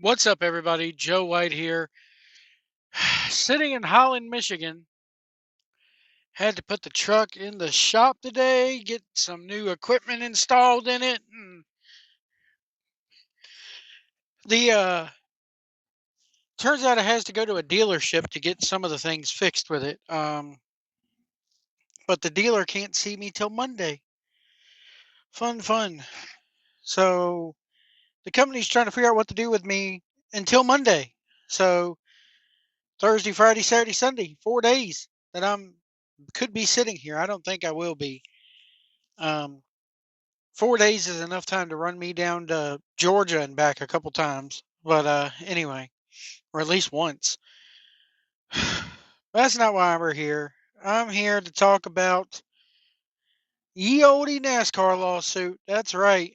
What's up, everybody? Joe White here. Sitting in Holland, Michigan. Had to put the truck in the shop today, get some new equipment installed in it. And the turns out it has to go to a dealership to get some of the things fixed with it. But the dealer can't see me till Monday. Fun, fun. So the company's trying to figure out what to do with me until Monday. So Thursday, Friday, Saturday, Sunday, 4 days that I'm could be sitting here. I don't think I will be. Um, 4 days is enough time to run me down to Georgia and back a couple times. But anyway, or at least once. That's not why we're here. I'm here to talk about ye olde NASCAR lawsuit. That's right.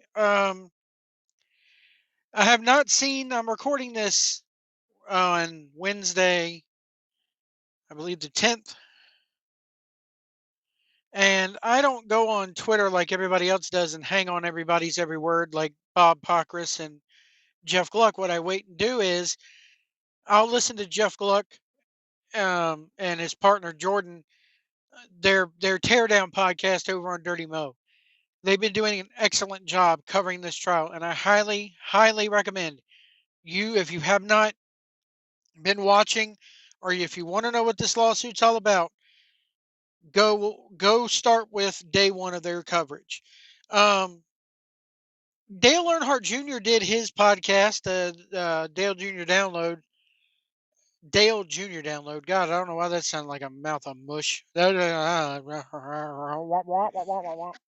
I have not seen. I'm recording this on Wednesday, I believe the 10th. And I don't go on Twitter like everybody else does and hang on everybody's every word like Bob Pockris and Jeff Gluck. What I wait and do is I'll listen to Jeff Gluck and his partner Jordan, their teardown podcast over on Dirty Mo. They've been doing an excellent job covering this trial, and I highly, highly recommend you, if you have not been watching, or if you want to know what this lawsuit's all about, go start with day one of their coverage. Um, Dale Earnhardt Jr. did his podcast, Dale Jr. download. God, I don't know why that sounded like a mouth of mush.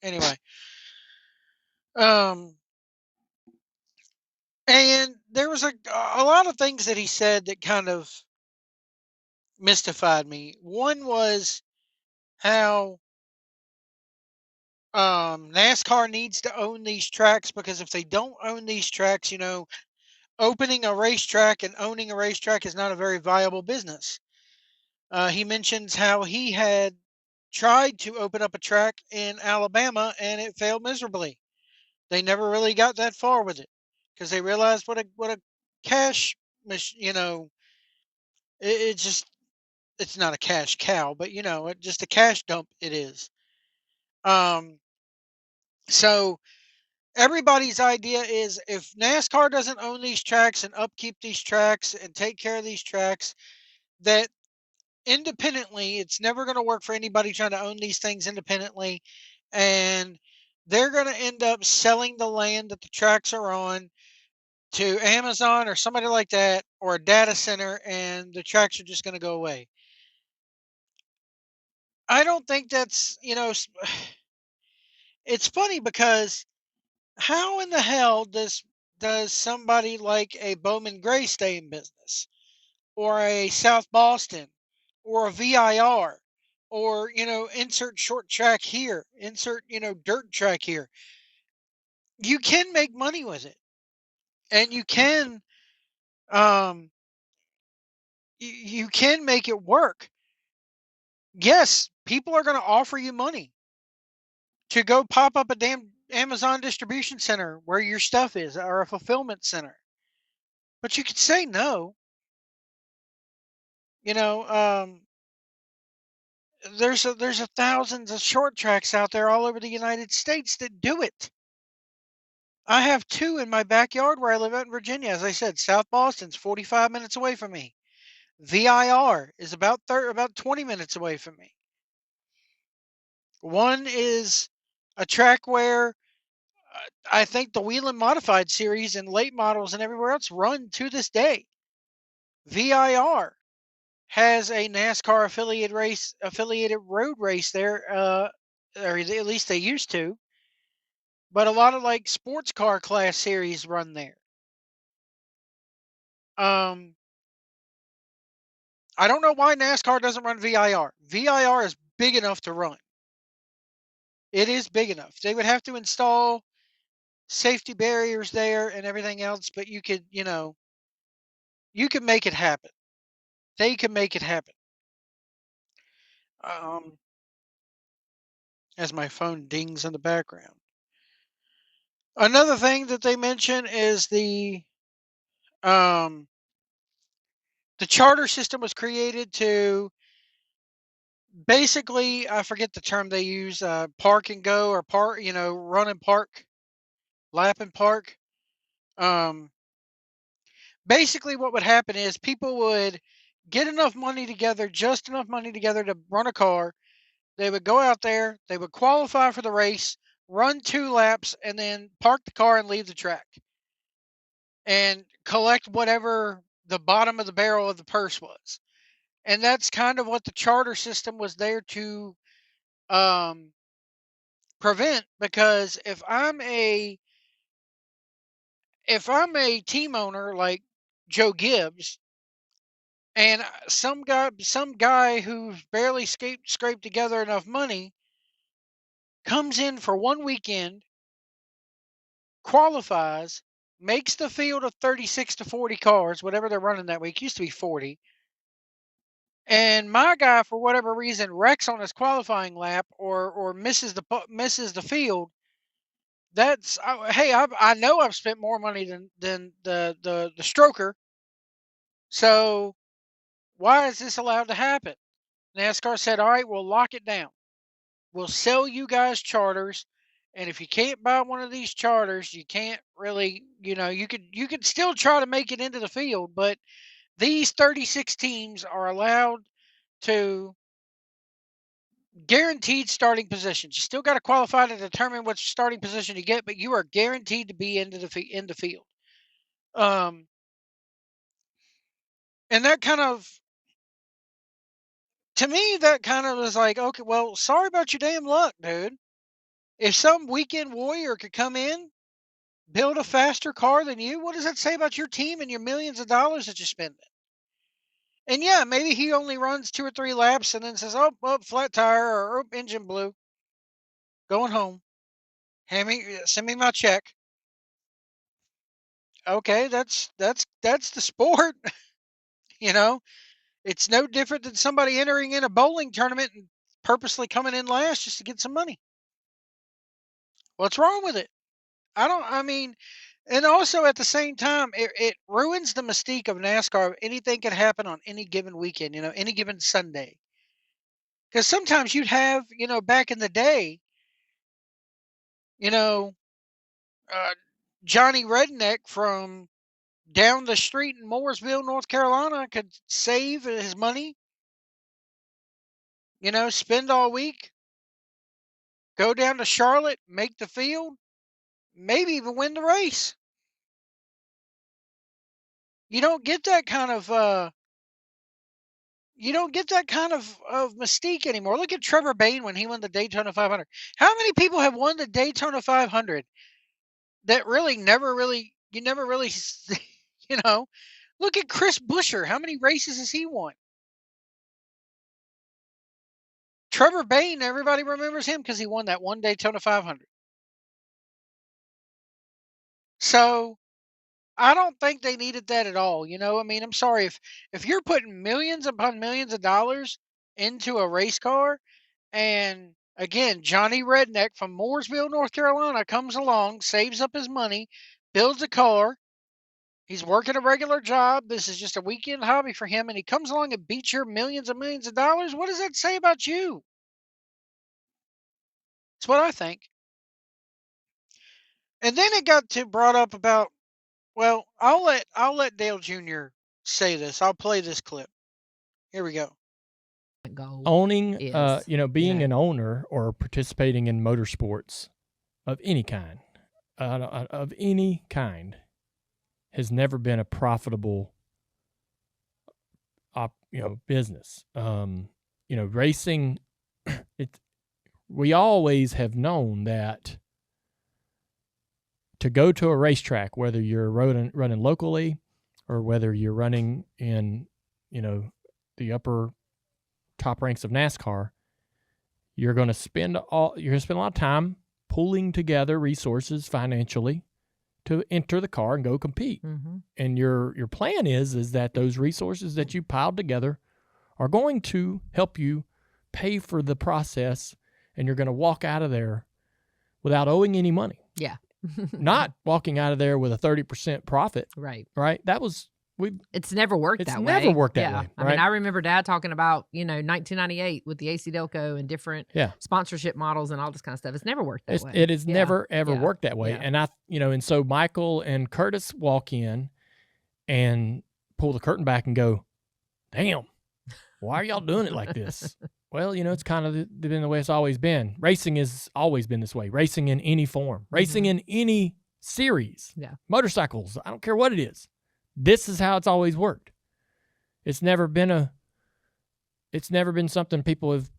Anyway, um, and there was a lot of things that he said that kind of mystified me. One was how NASCAR needs to own these tracks, because if they don't own these tracks, opening a racetrack and owning a racetrack is not a very viable business. He mentions how he had tried to open up a track in Alabama and it failed miserably. They never really got that far with it because they realized what a cash, it just it's not a cash cow, but just a cash dump it is. Um, so everybody's idea is, if NASCAR doesn't own these tracks and upkeep these tracks and take care of these tracks, that independently, it's never going to work for anybody trying to own these things independently. And they're going to end up selling the land that the tracks are on to Amazon or somebody like that, or a data center, and the tracks are just going to go away. I don't think that's, it's funny because how in the hell does somebody like a Bowman Gray stay in business, or a South Boston, or a VIR, or insert short track here, insert dirt track here. You can make money with it, and um you can make it work. Yes, people are going to offer you money to go pop up a damn Amazon distribution center where your stuff is, or a fulfillment center, but you could say no. You know, there's a thousands of short tracks out there all over the United States that do it. I have two in my backyard where I live out in Virginia. As I said, South Boston's 45 minutes away from me. VIR is about 20 minutes away from me. One is a track where I think the Whelen Modified series and late models and everywhere else run to this day. VIR has a NASCAR affiliated road race there, or at least they used to. But a lot of like sports car class series run there. Um, I don't know why NASCAR doesn't run VIR. VIR is big enough to run. It is big enough. They would have to install safety barriers there and everything else, but you can make it happen. They can make it happen. Um, as my phone dings in the background. Another thing that they mention is the Um, the charter system was created to basically, I forget the term they use, park and go or run and park, lap and park. Um, Basically, what would happen is people would get enough money together, just enough money together to run a car. They would go out there, they would qualify for the race, run 2 laps, and then park the car and leave the track and collect whatever the bottom of the barrel of the purse was. And that's kind of what the charter system was there to um, prevent. Because if I'm a team owner like Joe Gibbs, and some guy who's barely scraped together enough money comes in for one weekend, qualifies, makes the field of 36 to 40 cars, whatever they're running that week, used to be 40, and my guy for whatever reason wrecks on his qualifying lap or misses the field. Hey, I know I've spent more money than the stroker, so why is this allowed to happen? NASCAR said, all right, we'll lock it down. We'll sell you guys charters, and if you can't buy one of these charters, you can't really, you could still try to make it into the field, but these 36 teams are allowed to guaranteed starting positions. You still got to qualify to determine what starting position you get, but you are guaranteed to be in the field. Um, and that kind of, to me, that kind of is like, okay, well, sorry about your damn luck, dude. If some weekend warrior could come in, build a faster car than you, what does that say about your team and your millions of dollars that you spend? And yeah, maybe he only runs 2 or 3 laps and then says, "Oh, flat tire," or "Oh, engine blew. Going home. Send me my check." Okay, that's the sport. you know, it's no different than somebody entering in a bowling tournament and purposely coming in last just to get some money. What's wrong with it? I mean, and also at the same time, it ruins the mystique of NASCAR. Anything can happen on any given weekend, any given Sunday. Because sometimes you'd have, back in the day, you know, uh, Johnny Redneck from down the street in Mooresville, North Carolina, could save his money, spend all week, go down to Charlotte, make the field, maybe even win the race. You don't get that kind of mystique anymore. Look at Trevor Bayne when he won the Daytona 500. How many people have won the Daytona 500 that really you never really, you know, look at Chris Buescher. How many races has he won? Trevor Bayne, everybody remembers him because he won that one Daytona 500. So I don't think they needed that at all. I mean, I'm sorry if you're putting millions upon millions of dollars into a race car, and again, Johnny Redneck from Mooresville, North Carolina comes along, saves up his money, builds a car. He's working a regular job. This is just a weekend hobby for him, and he comes along and beats your millions and millions of dollars. What does that say about you? That's what I think. And then it got to brought up about, well, I'll let Dale Jr. say this. I'll play this clip. Here we go. Owning, being an owner or participating in motorsports of any kind, has never been a profitable, business. Racing, we always have known that to go to a racetrack, whether you're running locally or whether you're running in, the upper top ranks of NASCAR, you're going to spend a lot of time pooling together resources financially to enter the car and go compete. Mm-hmm. And your plan is that those resources that you piled together are going to help you pay for the process, and you're going to walk out of there without owing any money. Yeah. not walking out of there with a 30% profit. Right. Right. That was, it's never worked it's that never way. worked that Yeah. way. I mean, I remember Dad talking about, 1998 with the AC Delco and different sponsorship models and all this kind of stuff. It's never worked that way. It has never, ever worked that way. Yeah. And and so Michael and Curtis walk in and pull the curtain back and go, damn, why are y'all doing it like this? Well, it's kind of been the way it's always been. Racing has always been this way. Racing in any form, racing in any series, motorcycles, I don't care what it is. This is how it's always worked. It's never been something people have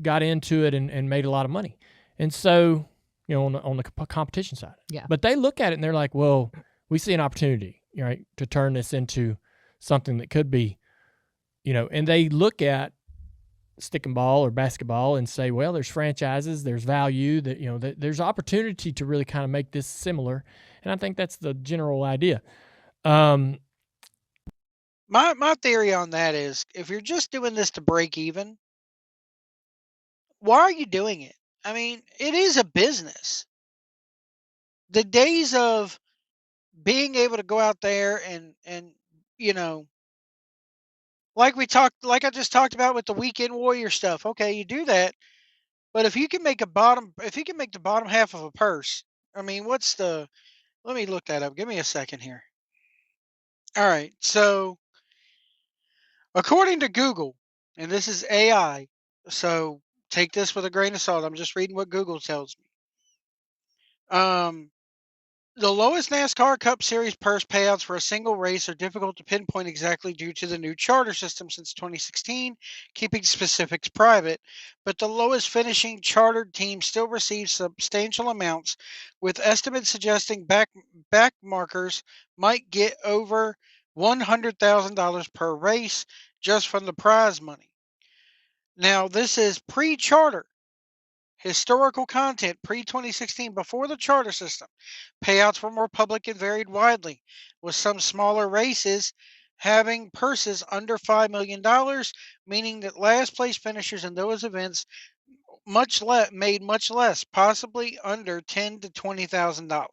got into it and made a lot of money. And so, on the competition side. Yeah. But they look at it and they're like, well, we see an opportunity, right, to turn this into something that could be, and they look at stick and ball or basketball and say, well, there's franchises, there's value, that there's opportunity to really kind of make this similar. And I think that's the general idea. My theory on that is, if you're just doing this to break even, why are you doing it? I mean, it is a business. The days of being able to go out there and like I just talked about with the weekend warrior stuff. Okay, you do that, but if you can make the bottom half of a purse, I mean, let me look that up. Give me a second here. All right, so according to Google, and this is AI, so take this with a grain of salt. I'm just reading what Google tells me. The lowest NASCAR Cup Series purse payouts for a single race are difficult to pinpoint exactly due to the new charter system since 2016, keeping specifics private. But the lowest finishing chartered team still receives substantial amounts, with estimates suggesting back markers might get over $100,000 per race just from the prize money. Now, this is pre-charter. Historical content pre-2016, before the charter system. Payouts were more public and varied widely, with some smaller races having purses under $5 million, meaning that last place finishers in those events made much less, possibly under $10,000 to $20,000.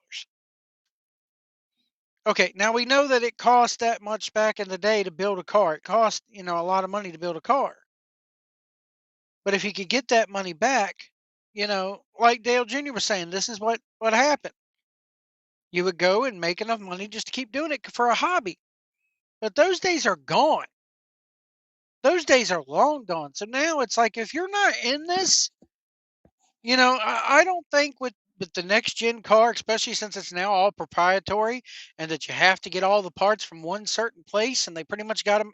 Okay, now we know that it cost that much back in the day to build a car. It cost, a lot of money to build a car. But if you could get that money back, like Dale Jr. was saying, this is what happened. You would go and make enough money just to keep doing it for a hobby. But those days are gone. Those days are long gone. So now it's like, if you're not in this, I don't think with the next gen car, especially since it's now all proprietary and that you have to get all the parts from one certain place, and they pretty much got them,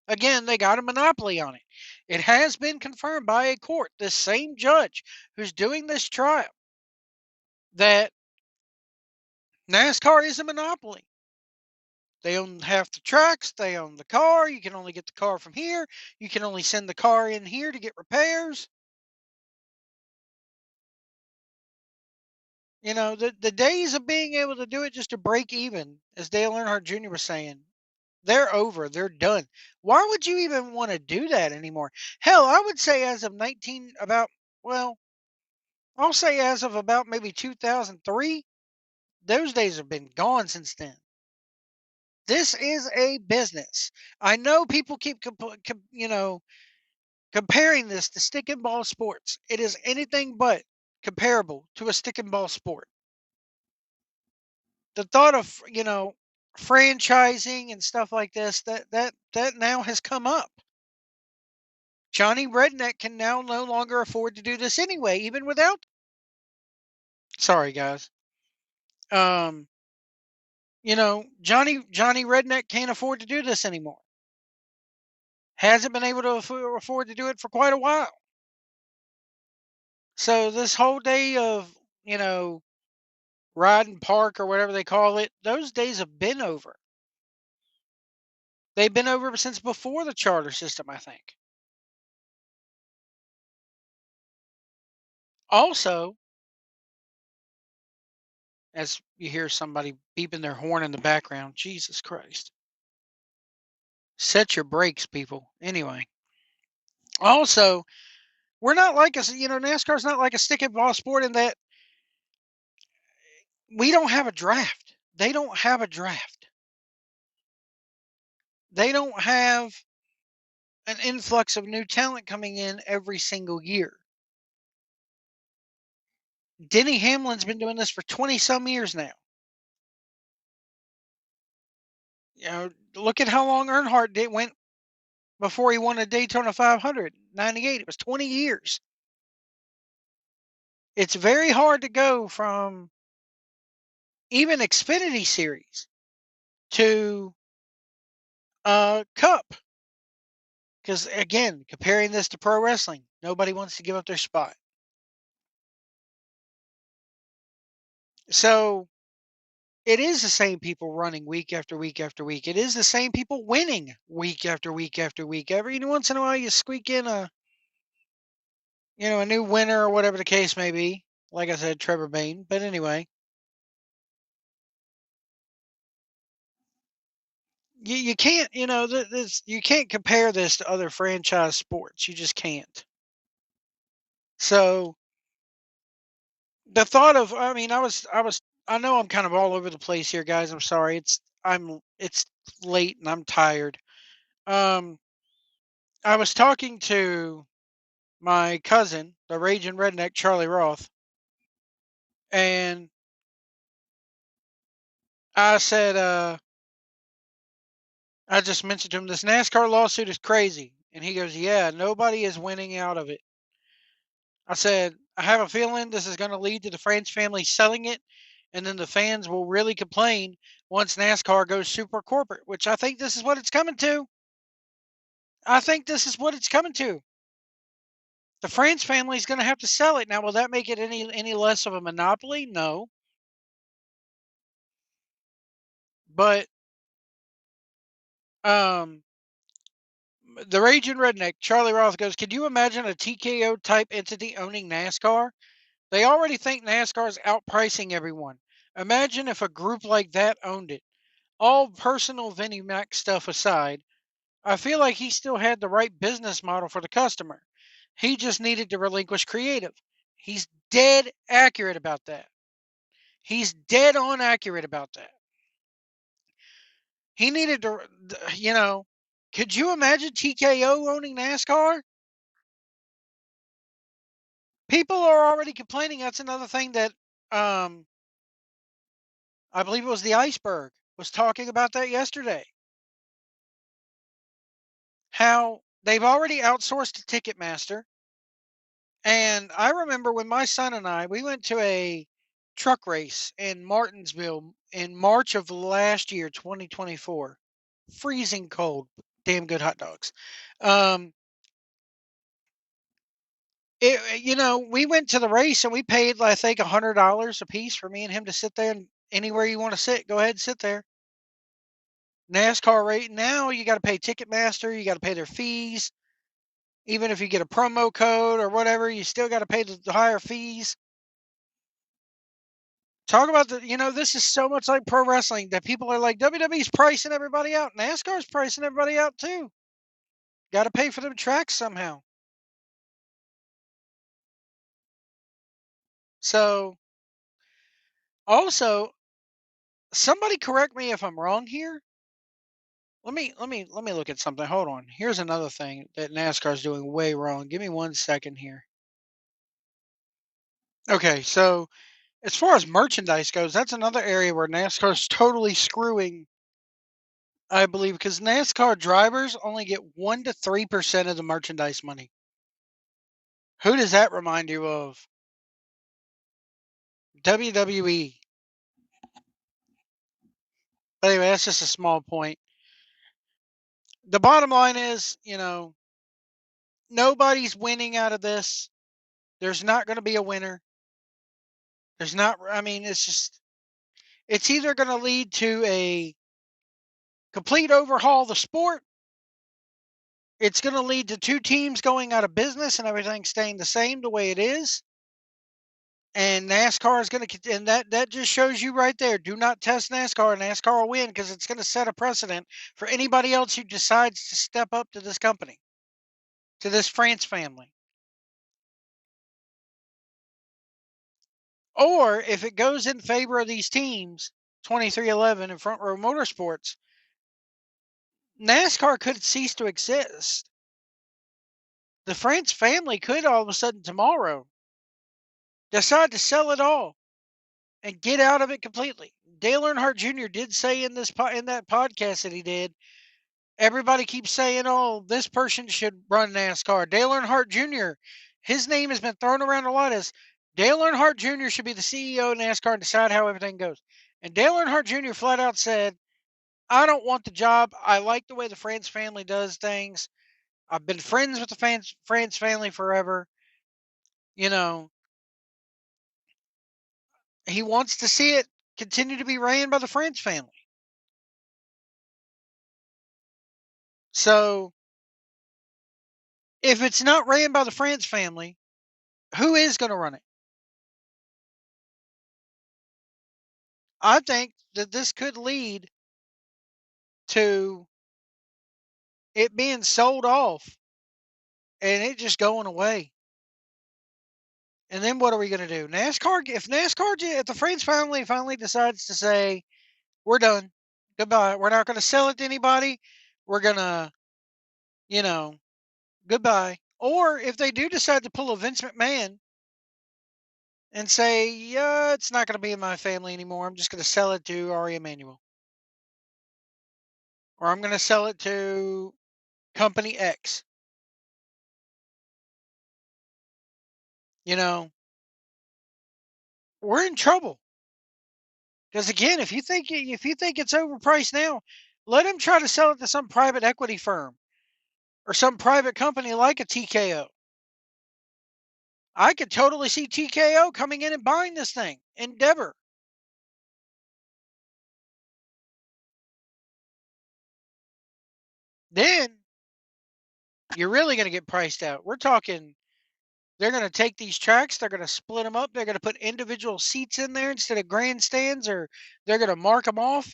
again, they got a monopoly on it. It has been confirmed by a court, this same judge who's doing this trial, that NASCAR is a monopoly. They own half the tracks. They own the car. You can only get the car from here. You can only send the car in here to get repairs. The days of being able to do it just to break even, as Dale Earnhardt Jr. was saying, they're over. They're done. Why would you even want to do that anymore? Hell, I would say I'll say as of about maybe 2003, those days have been gone since then. This is a business. I know people keep, comparing this to stick and ball sports. It is anything but comparable to a stick and ball sport. The thought of, franchising and stuff like this, that now has come up. Johnny Redneck can now no longer afford to do this anyway, even without. Sorry, guys. Johnny Redneck can't afford to do this anymore. Hasn't been able to afford to do it for quite a while. So this whole day of, ride and park or whatever they call it, those days have been over. They've been over since before the charter system, I think. Also, as you hear somebody beeping their horn in the background, Jesus Christ. Set your brakes, people. Anyway. Also, we're not like NASCAR's not like a stick and ball sport in that We don't have a draft. They don't have a draft. They don't have an influx of new talent coming in every single year. Denny Hamlin's been doing this for 20 some years now. Look at how long Earnhardt went before he won a Daytona 500, 98. It was 20 years. It's very hard to go from even Xfinity Series to Cup. Because, again, comparing this to pro wrestling, nobody wants to give up their spot. So it is the same people running week after week after week. It is the same people winning week after week after week. Every once in a while, you squeak in a new winner or whatever the case may be. Like I said, Trevor Bain. But anyway, you can't, you can't compare this to other franchise sports. You just can't. So the thought of, I know I'm kind of all over the place here, guys. I'm sorry. It's late and I'm tired. I was talking to my cousin, the raging redneck Charlie Roth, and I said, I just mentioned to him, this NASCAR lawsuit is crazy. And he goes, yeah, nobody is winning out of it. I said, I have a feeling this is going to lead to the France family selling it, and then the fans will really complain once NASCAR goes super corporate, which I think this is what it's coming to. I think this is what it's coming to. The France family is going to have to sell it. Now, will that make it any less of a monopoly? No. But the raging redneck, Charlie Roth, goes, could you imagine a TKO type entity owning NASCAR? They already think NASCAR is outpricing everyone. Imagine if a group like that owned it. All personal Vinnie Mac stuff aside, I feel like he still had the right business model for the customer. He just needed to relinquish creative. He's dead accurate about that. He's dead on accurate about that. He needed to, could you imagine TKO owning NASCAR? People are already complaining. That's another thing that I believe it was the Iceberg was talking about that yesterday. How they've already outsourced to Ticketmaster. And I remember when my son and we went to a truck race in Martinsville in March of last year, 2024. Freezing cold, damn good hot dogs. We went to the race and we paid, I think, $100 a piece for me and him to sit there, and anywhere you want to sit, go ahead and sit there. NASCAR rate now, you got to pay Ticketmaster, you got to pay their fees. Even if you get a promo code or whatever, you still got to pay the higher fees. Talk about this is so much like pro wrestling that people are like, WWE's pricing everybody out. NASCAR's pricing everybody out too. Got to pay for them tracks somehow. So, also, somebody correct me if I'm wrong here. Let me look at something. Hold on. Here's another thing that NASCAR's doing way wrong. Give me 1 second here. Okay, so as far as merchandise goes, that's another area where NASCAR's totally screwing, I believe, because NASCAR drivers only get 1 to 3% of the merchandise money. Who does that remind you of? WWE. But anyway, that's just a small point. The bottom line is, nobody's winning out of this. There's not going to be a winner. There's not, it's either going to lead to a complete overhaul of the sport. It's going to lead to two teams going out of business and everything staying the same the way it is. And NASCAR is going to, and that just shows you right there. Do not test NASCAR. NASCAR will win because it's going to set a precedent for anybody else who decides to step up to this company, to this France family. Or if it goes in favor of these teams, 2311 and Front Row Motorsports, NASCAR could cease to exist. The France family could all of a sudden tomorrow decide to sell it all and get out of it completely. Dale Earnhardt Jr. did say in that podcast that he did, everybody keeps saying, oh, this person should run NASCAR. Dale Earnhardt Jr., his name has been thrown around a lot as Dale Earnhardt Jr. should be the CEO of NASCAR and decide how everything goes. And Dale Earnhardt Jr. flat out said, I don't want the job. I like the way the France family does things. I've been friends with the France family forever. You know, he wants to see it continue to be ran by the France family. So, if it's not ran by the France family, who is going to run it? I think that this could lead to it being sold off and it just going away. And then what are we going to do? If the France family finally decides to say, we're done, goodbye, we're not going to sell it to anybody, we're going to, goodbye. Or if they do decide to pull a Vince McMahon and say, yeah, it's not going to be in my family anymore, I'm just going to sell it to Ari Emanuel. Or I'm going to sell it to Company X. We're in trouble. Because again, if you think it's overpriced now, let him try to sell it to some private equity firm or some private company like a TKO. I could totally see TKO coming in and buying this thing. Endeavor. Then you're really going to get priced out. We're talking they're going to take these tracks, they're going to split them up, they're going to put individual seats in there instead of grandstands, or they're going to mark them off.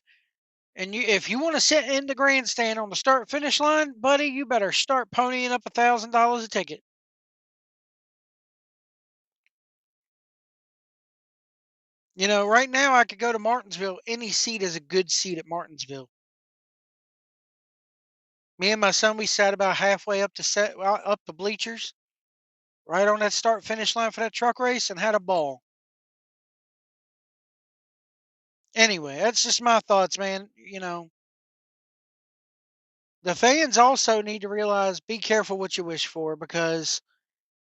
And if you want to sit in the grandstand on the start-finish line, buddy, you better start ponying up $1,000 a ticket. Right now I could go to Martinsville. Any seat is a good seat at Martinsville. Me and my son, we sat about halfway up the bleachers, right on that start-finish line for that truck race, and had a ball. Anyway, that's just my thoughts, man. The fans also need to realize, be careful what you wish for, because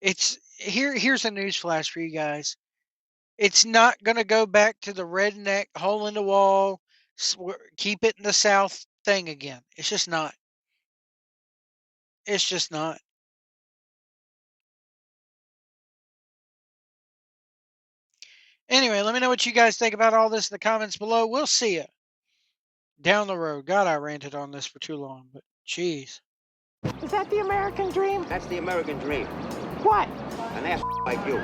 here's a news flash for you guys. It's not going to go back to the redneck hole in the wall, keep it in the South thing again. It's just not. It's just not. Anyway, let me know what you guys think about all this in the comments below. We'll see you down the road. God, I ranted on this for too long, but jeez. Is that the American dream? That's the American dream. What? An ass like you.